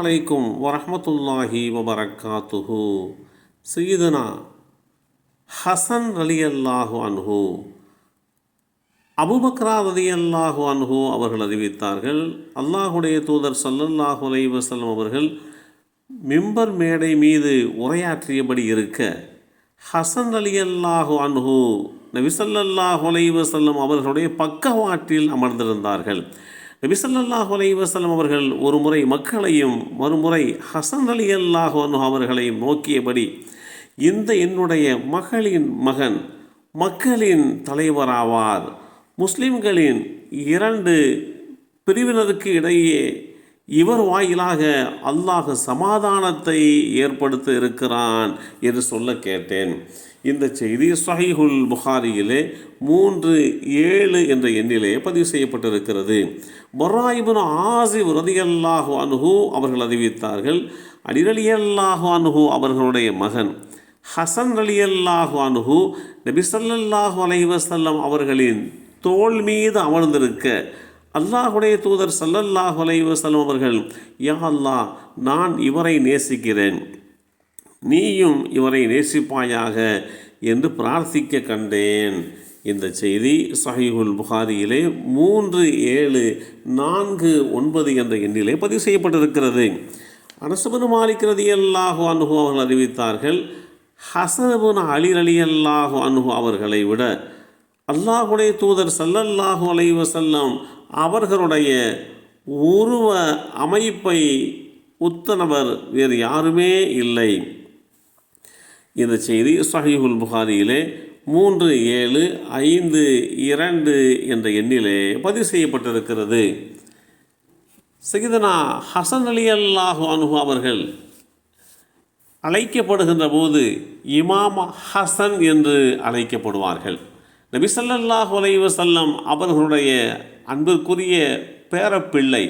அலைக்கும் வரஹ்மத்துல்லாஹி வபரக்காத்துஹு. சையதுனா ஹசன் ரலியல்லாஹு அன்ஹு, அபூபக்கர் ரலியல்லாஹு அன்ஹு அவர்கள் அறிவித்தார்கள், அல்லாஹுடைய தூதர் ஸல்லல்லாஹு அலைஹி வஸல்லம் அவர்கள் மிம்பர் மேடை மீது உரையாற்றியபடி இருக்க, ஹசன் ரலியல்லாஹு அன்ஹு நபி ஸல்லல்லாஹு அலைஹி வஸல்லம் அவர்களுடைய பக்கவாட்டில் அமர்ந்திருந்தார்கள். நபி ஸல்லல்லாஹு அலைஹி வஸல்லம் அவர்கள் ஒரு முறை மக்களையும் மறுமுறை ஹசன் ரலியல்லாஹு அன்ஹு அவர்களையும் நோக்கியபடி, இந்த என்னுடைய மகளின் மகன் மக்களின் தலைவராவார். முஸ்லிம்களின் இரண்டு பிரிவினருக்கு இடையே இவர் வாயிலாக அல்லாஹ் சமாதானத்தை ஏற்படுத்த இருக்கிறான் என்று சொல்ல கேட்டேன். இந்த செய்தி ஸஹீஹுல் புகாரியிலே 3-7 என்ற எண்ணிலே பதிவு செய்யப்பட்டிருக்கிறது. பர்ரா இப்னு ஆஸிப் ரலியல்லாஹு அன்ஹு அவர்கள் அறிவித்தார்கள், அலி ரலியல்லாஹு அன்ஹு அவர்களுடைய மகன் ஹசன் ரலியல்லாஹு அன்ஹு நபி ஸல்லல்லாஹு அலைஹி வஸல்லம் அவர்களின் தோள் மீது அமர்ந்திருக்க, அல்லாஹுடைய தூதர் ஸல்லல்லாஹு அலைஹி வஸல்லம் அவர்கள், யா அல்லாஹ், நான் இவரை நேசிக்கிறேன், நீயும் இவரை நேசிப்பாயாக என்று பிரார்த்திக்க கண்டேன். இந்த செய்தி ஸஹீஹுல் புகாரியிலே 3-7-4-9 என்ற எண்ணிலே பதிவு செய்யப்பட்டிருக்கிறது. அனஸ் இப்னு மாலிக் ரலியல்லாஹு அன்ஹு அவர்கள் அறிவித்தார்கள், ஹஸன் இப்னு அலி ரலியல்லாஹு அன்ஹு அவர்களை விட அல்லாஹுடைய தூதர் ஸல்லல்லாஹு அலைஹி வஸல்லம் அவர்களுடைய உருவ அமைப்பை ஒத்தனவர் வேறு யாருமே இல்லை. இந்த செய்தி ஸஹீஹுல் புகாரியிலே 3-7-5-2 என்ற எண்ணிலே பதிவு செய்யப்பட்டிருக்கிறது. சையதுனா ஹசன் ரலியல்லாஹு அன்ஹு அவர்கள் அழைக்கப்படுகின்ற போது இமாம் ஹசன் என்று அழைக்கப்படுவார்கள். நபி ஸல்லல்லாஹு அலைஹி வஸல்லம் அவர்களுடைய அன்பிற்குரிய பேரப்பிள்ளை.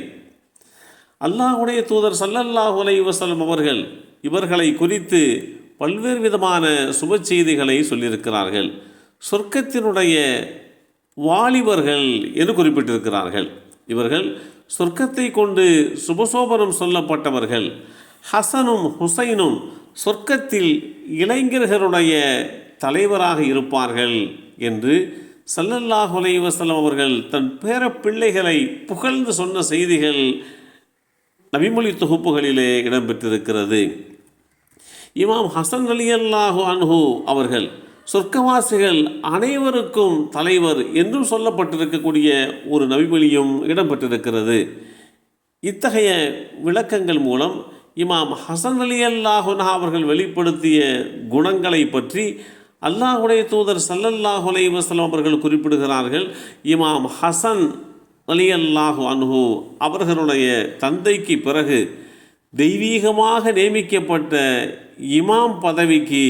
அல்லாஹுடைய தூதர் ஸல்லல்லாஹு அலைஹி வஸல்லம் அவர்கள் இவர்களை குறித்து பல்வேறு விதமான சுப செய்திகளை சொல்லியிருக்கிறார்கள். சொர்க்கத்தினுடைய வாலிபர்கள் என்று குறிப்பிட்டிருக்கிறார்கள். இவர்கள் சொர்க்கத்தை கொண்டு சுபசோபனம் சொல்லப்பட்டவர்கள். ஹசனும் ஹுசைனும் சொர்க்கத்தில் இளைஞர்களுடைய தலைவராக இருப்பார்கள் என்று ஸல்லல்லாஹு அலைஹி வஸல்லம் அவர்கள் தன் பேர பிள்ளைகளை புகழ்ந்து சொன்ன செய்திகள் நபிமொழி தொகுப்புகளிலே இடம்பெற்றிருக்கிறது. இமாம் ஹசன் ரலியல்லாஹு அன்ஹு அவர்கள் சொர்க்கவாசிகள் அனைவருக்கும் தலைவர் என்றும் சொல்லப்பட்டிருக்கக்கூடிய ஒரு நபிமொழியும் இடம்பெற்றிருக்கிறது. இத்தகைய விளக்கங்கள் மூலம் இமாம் ஹசன் ரலியல்லாஹு அன்ஹு அவர்கள் வெளிப்படுத்திய குணங்களை பற்றி அல்லாஹுடைய தூதர் ஸல்லல்லாஹு அலைஹி வஸல்லம் அவர்கள் குறிப்பிடுகிறார்கள். இமாம் ஹசன் ரலியல்லாஹு அன்ஹு அவர்களுடைய தந்தைக்கு பிறகு தெய்வீகமாக நியமிக்கப்பட்ட இமாம் பதவிக்கு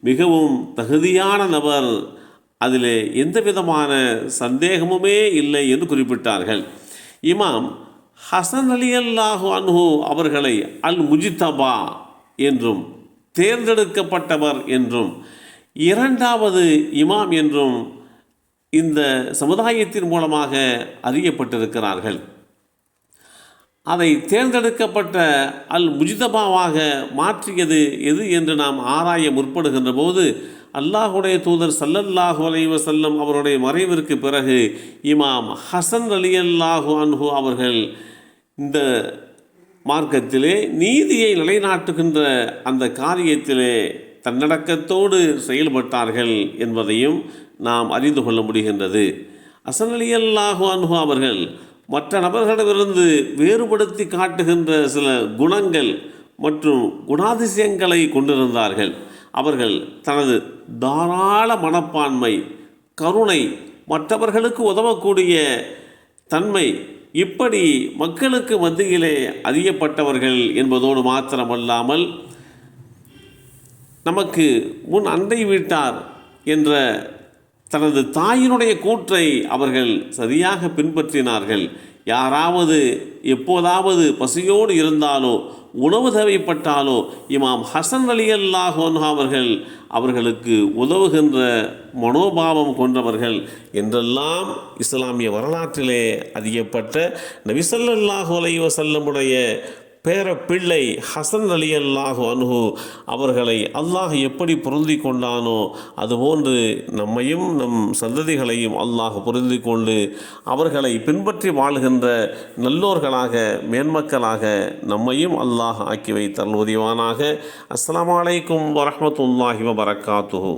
மிகவும் தகுதியான நபர், அதில் எந்த விதமான சந்தேகமுமே இல்லை என்று குறிப்பிட்டார்கள். இமாம் ஹசன் ரலியல்லாஹு அன்ஹு அவர்களை அல் முஜ்தபா என்றும் தேர்ந்தெடுக்கப்பட்டவர் என்றும் இரண்டாவது இமாம் என்றும் இந்த சமுதாயத்தின் மூலமாக அறியப்பட்டிருக்கிறார்கள். அதை தேர்ந்தெடுக்கப்பட்ட அல் முஜ்தபாவாக மாற்றியது எது என்று நாம் ஆராய முற்படுகின்ற போது, அல்லாஹுடைய தூதர் ஸல்லல்லாஹு அலைஹி வஸல்லம் அவருடைய மறைவிற்கு பிறகு இமாம் ஹசன் ரலியல்லாஹு அன்ஹு அவர்கள் இந்த மார்க்கத்திலே நீதியை நிலைநாட்டுகின்ற அந்த காரியத்திலே தன்னடக்கத்தோடு செயல்பட்டார்கள் என்பதையும் நாம் அறிந்து கொள்ள முடிகின்றது. ஹசன் ரலியல்லாஹு அன்ஹு அவர்கள் மற்ற நபர்களிடமிருந்து வேறுபடுத்தி காட்டுகின்ற சில குணங்கள் மற்றும் குணாதிசயங்களை கொண்டிருந்தார்கள். அவர்கள் தனது தாராள மனப்பான்மை, கருணை, மற்றவர்களுக்கு உதவக்கூடிய தன்மை, இப்படி மக்களுக்கு மத்தியிலே அறியப்பட்டவர்கள் என்பதோடு மாத்திரமல்லாமல், நமக்கு முன் அண்டை வீட்டார் என்ற தனது தாயினுடைய கூற்றை அவர்கள் சரியாக பின்பற்றினார்கள். யாராவது எப்போதாவது பசியோடு இருந்தாலோ உணவு தேவைப்பட்டாலோ இமாம் ஹசன் ரலியல்லாஹு அன்ஹு அவர்கள் அவர்களுக்கு உதவுகின்ற மனோபாவம் கொண்டவர்கள் என்றெல்லாம் இஸ்லாமிய வரலாற்றிலே அறியப்பட்ட நபி ஸல்லல்லாஹு அலைஹி வஸல்லமுடைய பேர பிள்ளை ஹசன் ரலியல்லாஹு அன்ஹு அவர்களை அல்லாஹ் எப்படி பொருந்தி கொண்டானோ அதுபோன்று நம்மையும் நம் சந்ததிகளையும் அல்லாஹ் பொருந்தி கொண்டு அவர்களை பின்பற்றி வாழ்கின்ற நல்லோர்களாக மேன்மக்களாக நம்மையும் அல்லாஹ் ஆக்கி வைத்தல் உதவிவானாக. அஸ்ஸலாமு அலைக்கும் வரஹ்மத்துல்லாஹி வபரகாத்துஹு.